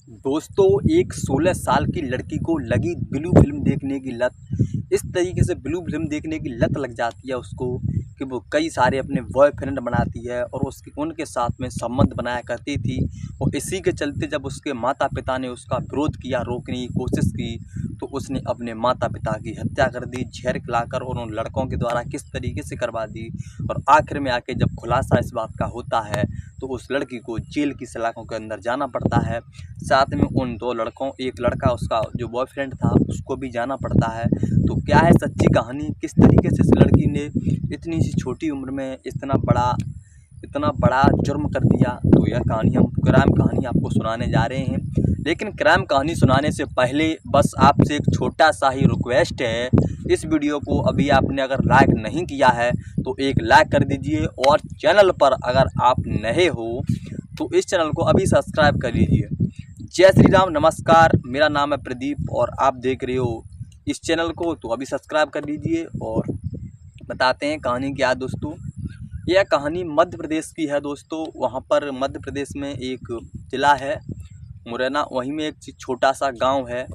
दोस्तों, एक 16 साल की लड़की को लगी ब्लू फिल्म देखने की लत। इस तरीके से ब्लू फिल्म देखने की लत लग जाती है उसको कि वो कई सारे अपने बॉयफ्रेंड बनाती है और उनके साथ में संबंध बनाया करती थी। और इसी के चलते जब उसके माता पिता ने उसका विरोध किया, रोकने की कोशिश की, तो उसने अपने माता पिता की हत्या कर दी, जहर खिलाकर, और उन लड़कों के द्वारा किस तरीके से करवा दी। और आखिर में आके जब खुलासा इस बात का होता है तो उस लड़की को जेल की सलाखों के अंदर जाना पड़ता है। साथ में उन दो लड़कों, एक लड़का उसका जो बॉयफ्रेंड था उसको भी जाना पड़ता है। तो क्या है सच्ची कहानी, किस तरीके से इस लड़की ने इतनी सी छोटी उम्र में इतना बड़ा जुर्म कर दिया। तो यह कहानी, हम क्राइम कहानी आपको सुनाने जा रहे हैं। लेकिन क्राइम कहानी सुनाने से पहले बस आपसे एक छोटा सा ही रिक्वेस्ट है, इस वीडियो को अभी आपने अगर लाइक नहीं किया है तो एक लाइक कर दीजिए, और चैनल पर अगर आप नए हो तो इस चैनल को अभी सब्सक्राइब कर लीजिए। जय श्री राम, नमस्कार। मेरा नाम है प्रदीप और आप देख रहे हो इस चैनल को, तो अभी सब्सक्राइब कर लीजिए। और बताते हैं कहानी क्या है दोस्तों। यह कहानी मध्य प्रदेश की है दोस्तों। वहाँ पर मध्य प्रदेश में एक ज़िला है मुरैना, वहीं में एक छोटा सा गांव है।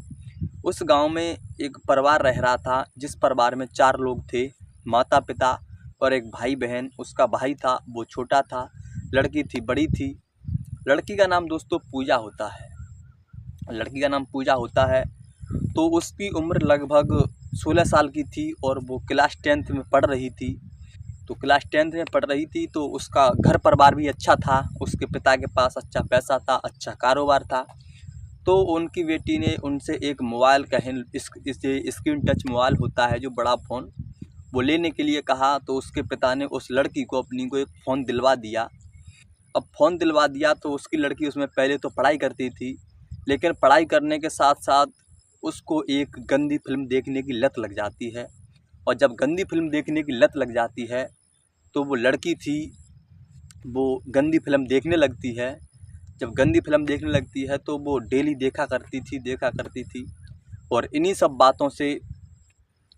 उस गांव में एक परिवार रह रहा था, जिस परिवार में 4 लोग थे, माता पिता और एक भाई बहन। उसका भाई था वो छोटा था, लड़की थी बड़ी थी। लड़की का नाम दोस्तों पूजा होता है। लड़की का नाम पूजा होता है। तो उसकी उम्र लगभग 16 साल की थी और वो क्लास 10th में पढ़ रही थी। तो क्लास 10th में पढ़ रही थी तो उसका घर परिवार भी अच्छा था। उसके पिता के पास अच्छा पैसा था, अच्छा कारोबार था। तो उनकी बेटी ने उनसे एक मोबाइल इसे स्क्रीन टच मोबाइल होता है जो बड़ा फ़ोन, वो लेने के लिए कहा। तो उसके पिता ने उस लड़की को अपनी को एक फ़ोन दिलवा दिया। अब फ़ोन दिलवा दिया तो उसकी लड़की उसमें पहले तो पढ़ाई करती थी, लेकिन पढ़ाई करने के साथ साथ उसको एक गंदी फिल्म देखने की लत लग जाती है। और जब गंदी फिल्म देखने की लत लग जाती है तो वो लड़की थी, वो गंदी फिल्म देखने लगती है। जब गंदी फिल्म देखने लगती है तो वो डेली देखा करती थी। और इन्हीं सब बातों से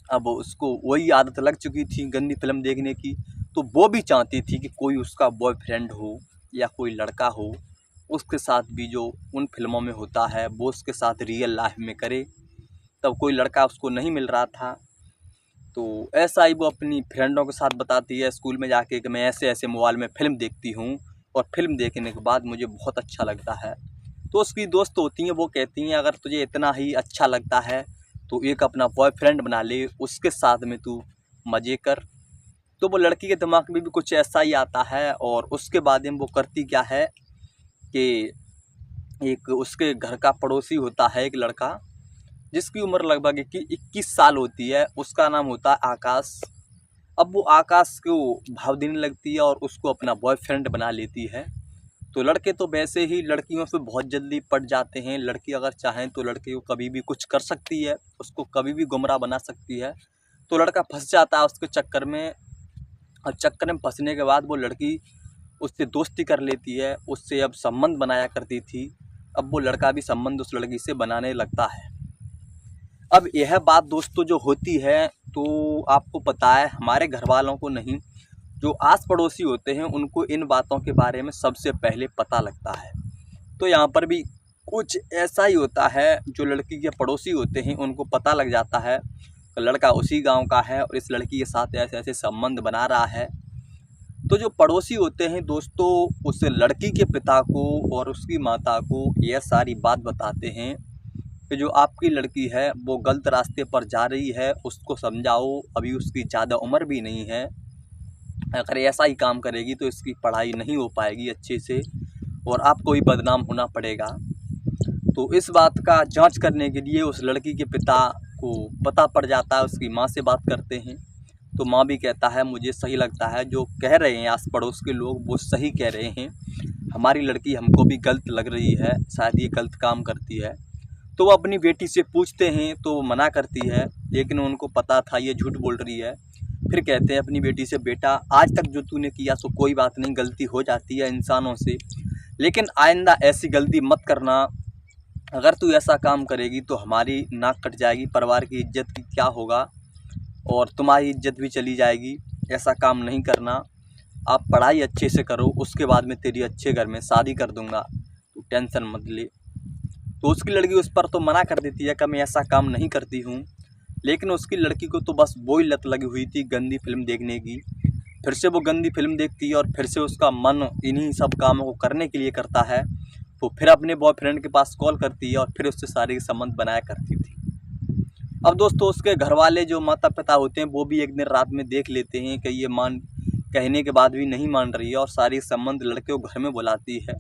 अब उसको वही आदत लग चुकी थी गंदी फिल्म देखने की। तो वो भी चाहती थी कि कोई उसका बॉयफ्रेंड हो या कोई लड़का हो, उसके साथ भी जो उन फिल्मों में होता है वो उसके साथ रियल लाइफ में करे। तब कोई लड़का उसको नहीं मिल रहा था। तो ऐसा ही वो अपनी फ्रेंडों के साथ बताती है स्कूल में जाके कि मैं ऐसे ऐसे मोबाइल में फ़िल्म देखती हूँ और फिल्म देखने के बाद मुझे बहुत अच्छा लगता है। तो उसकी दोस्त होती हैं, वो कहती हैं अगर तुझे इतना ही अच्छा लगता है तो एक अपना बॉयफ्रेंड बना ले, उसके साथ में तू मज़े कर। तो वो लड़की के दिमाग में भी कुछ ऐसा ही आता है। और उसके बाद में वो करती क्या है कि एक उसके घर का पड़ोसी होता है एक लड़का, जिसकी उम्र लगभग 21 साल होती है। उसका नाम होता है आकाश। अब वो आकाश को भाव देने लगती है और उसको अपना बॉयफ्रेंड बना लेती है। तो लड़के तो वैसे ही लड़कियों से बहुत जल्दी पट जाते हैं। लड़की अगर चाहें तो लड़के को कभी भी कुछ कर सकती है, उसको कभी भी गुमराह बना सकती है। तो लड़का फंस जाता है उसके चक्कर में। और चक्कर में फंसने के बाद वो लड़की उससे दोस्ती कर लेती है, उससे अब संबंध बनाया करती थी। अब वो लड़का भी संबंध उस लड़की से बनाने लगता है। अब यह बात दोस्तों जो होती है, तो आपको पता है हमारे घर वालों को नहीं, जो आस पड़ोसी होते हैं उनको इन बातों के बारे में सबसे पहले पता लगता है। तो यहाँ पर भी कुछ ऐसा ही होता है, जो लड़की के पड़ोसी होते हैं उनको पता लग जाता है कि लड़का उसी गांव का है और इस लड़की के साथ ऐसे ऐसे संबंध बना रहा है। तो जो पड़ोसी होते हैं दोस्तों, उस लड़की के पिता को और उसकी माता को यह सारी बात बताते हैं कि जो आपकी लड़की है वो गलत रास्ते पर जा रही है, उसको समझाओ, अभी उसकी ज़्यादा उम्र भी नहीं है। अगर ऐसा ही काम करेगी तो इसकी पढ़ाई नहीं हो पाएगी अच्छे से और आपको ही बदनाम होना पड़ेगा। तो इस बात का जांच करने के लिए उस लड़की के पिता को पता पड़ जाता है, उसकी माँ से बात करते हैं। तो माँ भी कहता है मुझे सही लगता है जो कह रहे हैं आस पड़ोस के लोग, वो सही कह रहे हैं, हमारी लड़की हमको भी गलत लग रही है, शायद ये गलत काम करती है। तो वो अपनी बेटी से पूछते हैं तो वो मना करती है, लेकिन उनको पता था ये झूठ बोल रही है। फिर कहते हैं अपनी बेटी से, बेटा आज तक जो तूने किया सो कोई बात नहीं, गलती हो जाती है इंसानों से, लेकिन आइंदा ऐसी गलती मत करना। अगर तू ऐसा काम करेगी तो हमारी नाक कट जाएगी, परिवार की इज्जत की क्या होगा और तुम्हारी इज्जत भी चली जाएगी। ऐसा काम नहीं करना, आप पढ़ाई अच्छे से करो, उसके बाद में तेरी अच्छे घर में शादी कर दूंगा, तू टेंशन मत ले। तो उसकी लड़की उस पर तो मना कर देती है कि मैं ऐसा काम नहीं करती हूँ, लेकिन उसकी लड़की को तो बस वो ही लत लगी हुई थी गंदी फिल्म देखने की। फिर से वो गंदी फिल्म देखती है और फिर से उसका मन इन्हीं सब कामों को करने के लिए करता है। वो फिर अपने बॉयफ्रेंड के पास कॉल करती है और फिर उससे शारीरिक संबंध बनाया करती थी। अब दोस्तों उसके घर वाले जो माता पिता होते हैं वो भी एक दिन रात में देख लेते हैं कि ये कहने के बाद भी नहीं मान रही है और शारीरिक संबंध लड़के को घर में बुलाती है।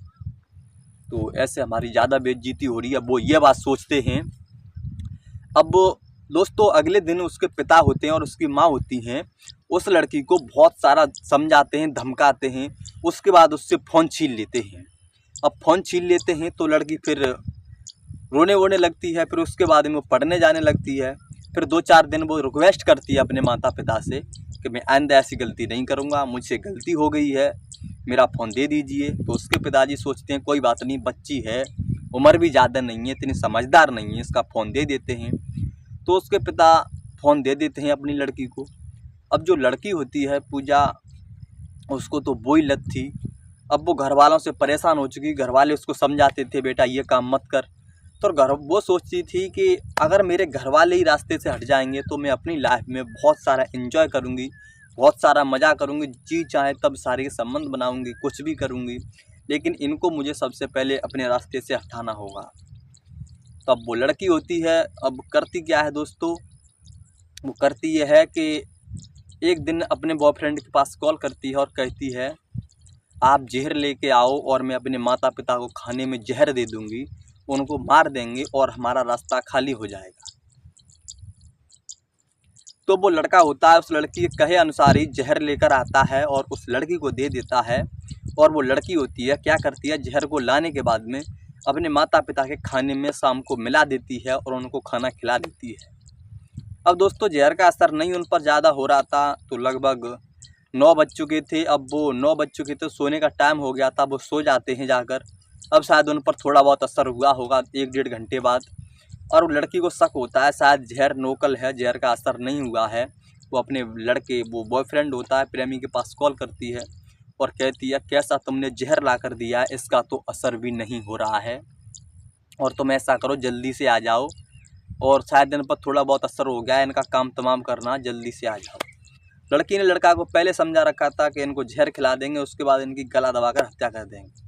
तो ऐसे हमारी ज़्यादा बेइज्जती हो रही है, वो ये बात सोचते हैं। अब दोस्तों अगले दिन उसके पिता होते हैं और उसकी माँ होती हैं, उस लड़की को बहुत सारा समझाते हैं, धमकाते हैं। उसके बाद उससे फ़ोन छीन लेते हैं। अब फ़ोन छीन लेते हैं तो लड़की फिर रोने वोने लगती है। फिर उसके बाद में वो पढ़ने जाने लगती है। फिर 2-4 दिन वो रिक्वेस्ट करती है अपने माता पिता से कि मैं आइंदा ऐसी गलती नहीं करूँगा, मुझसे गलती हो गई है, मेरा फ़ोन दे दीजिए। तो उसके पिताजी सोचते हैं कोई बात नहीं, बच्ची है, उम्र भी ज़्यादा नहीं है, इतनी समझदार नहीं है, इसका फ़ोन दे देते हैं। तो उसके पिता फ़ोन दे देते हैं अपनी लड़की को। अब जो लड़की होती है पूजा, उसको तो वो ही लत थी। अब वो घर वालों से परेशान हो चुकी, घर वाले उसको समझाते थे बेटा ये काम मत कर। तो वो सोचती थी कि अगर मेरे घर वाले ही रास्ते से हट जाएंगे तो मैं अपनी लाइफ में बहुत सारा एंजॉय करूँगी, बहुत सारा मज़ा करूँगी, जी चाहे तब सारे संबंध बनाऊँगी, कुछ भी करूँगी, लेकिन इनको मुझे सबसे पहले अपने रास्ते से हटाना होगा। तब वो लड़की होती है, अब करती क्या है दोस्तों, वो करती ये है कि एक दिन अपने बॉयफ्रेंड के पास कॉल करती है और कहती है आप जहर लेके आओ और मैं अपने माता पिता को खाने में जहर दे दूँगी, उनको मार देंगे और हमारा रास्ता खाली हो जाएगा। तो वो लड़का होता है उस लड़की के कहे अनुसार ही जहर लेकर आता है और उस लड़की को दे देता है। और वो लड़की होती है क्या करती है, जहर को लाने के बाद में अपने माता पिता के खाने में शाम को मिला देती है और उनको खाना खिला देती है। अब दोस्तों जहर का असर नहीं उन पर ज़्यादा हो रहा था, तो लगभग 9 बज चुके थे। अब वो 9 बज चुके थे, सोने का टाइम हो गया था, वो सो जाते हैं जाकर। अब शायद उन पर थोड़ा बहुत असर हुआ होगा 1-1.5 घंटे बाद, और लड़की को शक होता है शायद जहर नोकल है, जहर का असर नहीं हुआ है। वो अपने लड़के, वो बॉयफ्रेंड होता है प्रेमी के पास कॉल करती है और कहती है कैसा तुमने जहर ला कर दिया है, इसका तो असर भी नहीं हो रहा है और तुम ऐसा करो जल्दी से आ जाओ, और शायद इन पर थोड़ा बहुत असर हो गया है, इनका काम तमाम करना, जल्दी से आ जाओ। लड़की ने लड़का को पहले समझा रखा था कि इनको जहर खिला देंगे, उसके बाद इनकी गला दबाकर हत्या कर देंगे।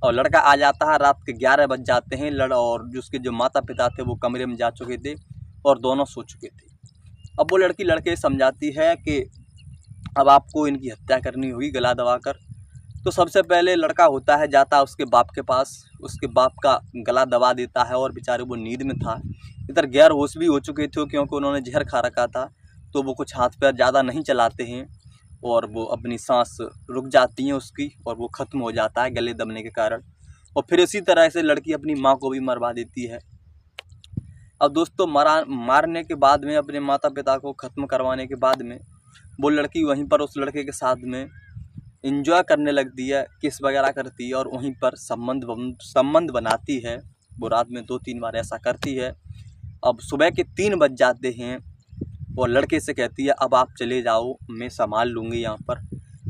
और लड़का आ जाता है, रात के 11 बज जाते हैं। और उसके जो माता पिता थे वो कमरे में जा चुके थे और दोनों सो चुके थे। अब वो लड़की लड़के समझाती है कि अब आपको इनकी हत्या करनी होगी गला दबाकर। तो सबसे पहले लड़का होता है जाता है उसके बाप के पास, उसके बाप का गला दबा देता है और बेचारे वो नींद में था। इधर गैर होश भी हो चुके थे क्योंकि उन्होंने जहर खा रखा था, तो वो कुछ हाथ पैर ज़्यादा नहीं चलाते हैं और वो अपनी सांस रुक जाती है उसकी और वो ख़त्म हो जाता है गले दबने के कारण। और फिर इसी तरह से लड़की अपनी माँ को भी मरवा देती है। अब दोस्तों मारने के बाद में, अपने माता पिता को ख़त्म करवाने के बाद में, वो लड़की वहीं पर उस लड़के के साथ में एंजॉय करने लगती है, किस वगैरह करती है और वहीं पर संबंध बनाती है। वो रात में 2-3 बार ऐसा करती है। अब सुबह के 3 बज जाते हैं और लड़के से कहती है अब आप चले जाओ, मैं संभाल लूँगी यहाँ पर।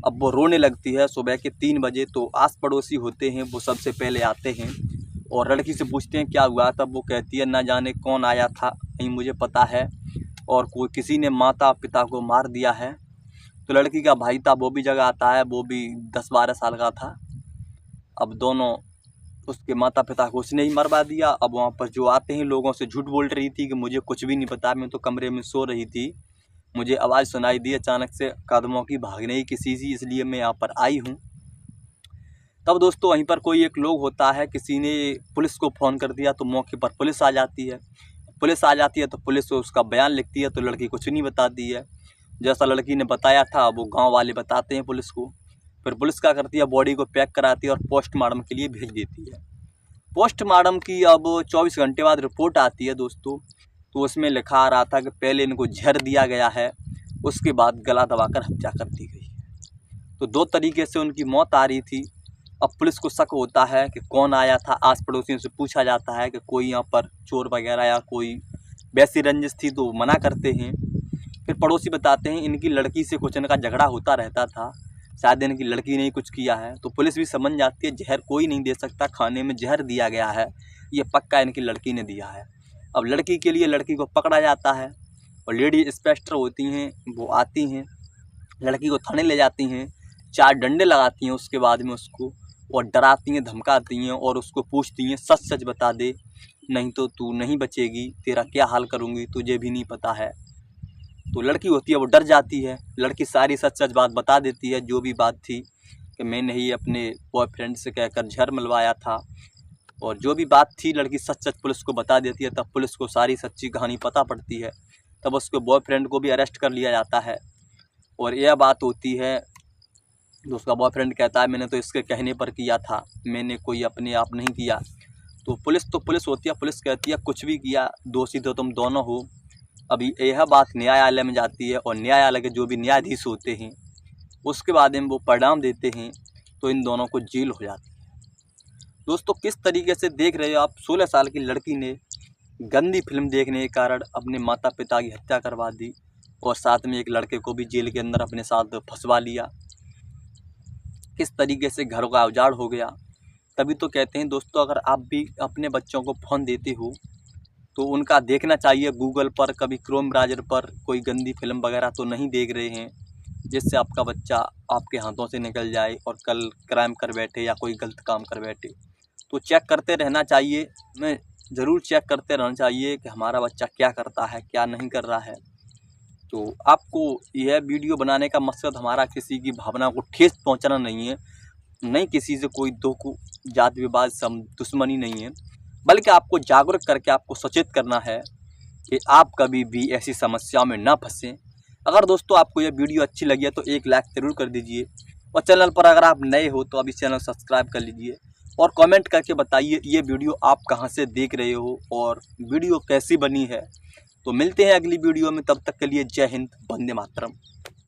अब वो रोने लगती है सुबह के 3 बजे। तो आस पड़ोसी होते हैं वो सबसे पहले आते हैं और लड़की से पूछते हैं क्या हुआ। तब वो कहती है ना जाने कौन आया था, नहीं मुझे पता है, और किसी ने माता पिता को मार दिया है। तो लड़की का भाई था वो भी जगह आता है, वो भी 10-12 साल का था। अब दोनों, उसके माता पिता को उसने ही मरवा दिया। अब वहाँ पर जो आते हैं लोगों से झूठ बोल रही थी कि मुझे कुछ भी नहीं पता, मैं तो कमरे में सो रही थी, मुझे आवाज़ सुनाई दी अचानक से कदमों की भागने की सी, इसलिए मैं यहाँ पर आई हूँ। तब दोस्तों वहीं पर कोई एक लोग होता है, किसी ने पुलिस को फ़ोन कर दिया तो मौके पर पुलिस आ जाती है। पुलिस आ जाती है तो पुलिस उसका बयान लिखती है, तो लड़की कुछ नहीं बताती है। जैसा लड़की ने बताया था वो गांव वाले बताते हैं पुलिस को। फिर पुलिस क्या करती है, बॉडी को पैक कराती है और पोस्टमार्टम के लिए भेज देती है। पोस्टमार्टम की अब 24 घंटे बाद रिपोर्ट आती है दोस्तों, तो उसमें लिखा आ रहा था कि पहले इनको जहर दिया गया है, उसके बाद गला दबाकर हत्या कर दी गई है। तो 2 तरीके से उनकी मौत आ रही थी। अब पुलिस को शक होता है कि कौन आया था, आस पड़ोसियों से पूछा जाता है कि कोई यहाँ पर चोर वगैरह या कोई वैसी रंजिश थी, तो मना करते हैं। फिर पड़ोसी बताते हैं इनकी लड़की से कुछ इनका झगड़ा होता रहता था, शायद इनकी लड़की ने ही कुछ किया है। तो पुलिस भी समझ जाती है जहर कोई नहीं दे सकता, खाने में जहर दिया गया है, ये पक्का इनकी लड़की ने दिया है। अब लड़की के लिए लड़की को पकड़ा जाता है और लेडी इंस्पेक्टर होती हैं, वो आती हैं, लड़की को थाने ले जाती हैं, 4 डंडे लगाती हैं उसके बाद में उसको, और डराती हैं, धमकाती हैं और उसको पूछती हैं सच सच बता दे, नहीं तो तू नहीं बचेगी, तेरा क्या हाल करूँगी तुझे भी नहीं पता है। तो लड़की होती है वो डर जाती है, लड़की सारी सच सच बात बता देती है, जो भी बात थी कि मैंने ही अपने बॉयफ्रेंड से कहकर जहर मलवाया था, और जो भी बात थी लड़की सच सच पुलिस को बता देती है। तब पुलिस को सारी सच्ची कहानी पता पड़ती है, तब उसके बॉयफ्रेंड को भी अरेस्ट कर लिया जाता है। और यह बात होती है तो उसका बॉयफ्रेंड कहता है मैंने तो इसके कहने पर किया था, मैंने कोई अपने आप नहीं किया। तो पुलिस होती है, पुलिस कहती है कुछ भी किया, दोषी तो तुम दोनों हो। अभी यह बात न्यायालय में जाती है और न्यायालय के जो भी न्यायाधीश होते हैं उसके बाद में वो परिणाम देते हैं, तो इन दोनों को जेल हो जाती है। दोस्तों किस तरीके से देख रहे हो आप, 16 साल की लड़की ने गंदी फिल्म देखने के कारण अपने माता पिता की हत्या करवा दी और साथ में एक लड़के को भी जेल के अंदर अपने साथ फंसवा लिया। किस तरीके से घरों का उजाड़ हो गया। तभी तो कहते हैं दोस्तों, अगर आप भी अपने बच्चों को फ़ोन देते हो तो उनका देखना चाहिए गूगल पर, कभी क्रोम ब्राउज़र पर कोई गंदी फिल्म वगैरह तो नहीं देख रहे हैं जिससे आपका बच्चा आपके हाथों से निकल जाए और कल क्राइम कर बैठे या कोई गलत काम कर बैठे। तो चेक करते रहना चाहिए, मैं ज़रूर चेक करते रहना चाहिए कि हमारा बच्चा क्या करता है क्या नहीं कर रहा है। तो आपको यह वीडियो बनाने का मकसद हमारा किसी की भावना को ठेस पहुंचाना नहीं है, नहीं किसी से कोई जात विवाद दुश्मनी नहीं है, बल्कि आपको जागरूक करके आपको सचेत करना है कि आप कभी भी ऐसी समस्याओं में ना फंसें। अगर दोस्तों आपको यह वीडियो अच्छी लगी है तो एक लाइक ज़रूर कर दीजिए, और चैनल पर अगर आप नए हो तो अभी चैनल सब्सक्राइब कर लीजिए, और कमेंट करके बताइए ये वीडियो आप कहां से देख रहे हो और वीडियो कैसी बनी है। तो मिलते हैं अगली वीडियो में, तब तक के लिए जय हिंद, वंदे मातरम।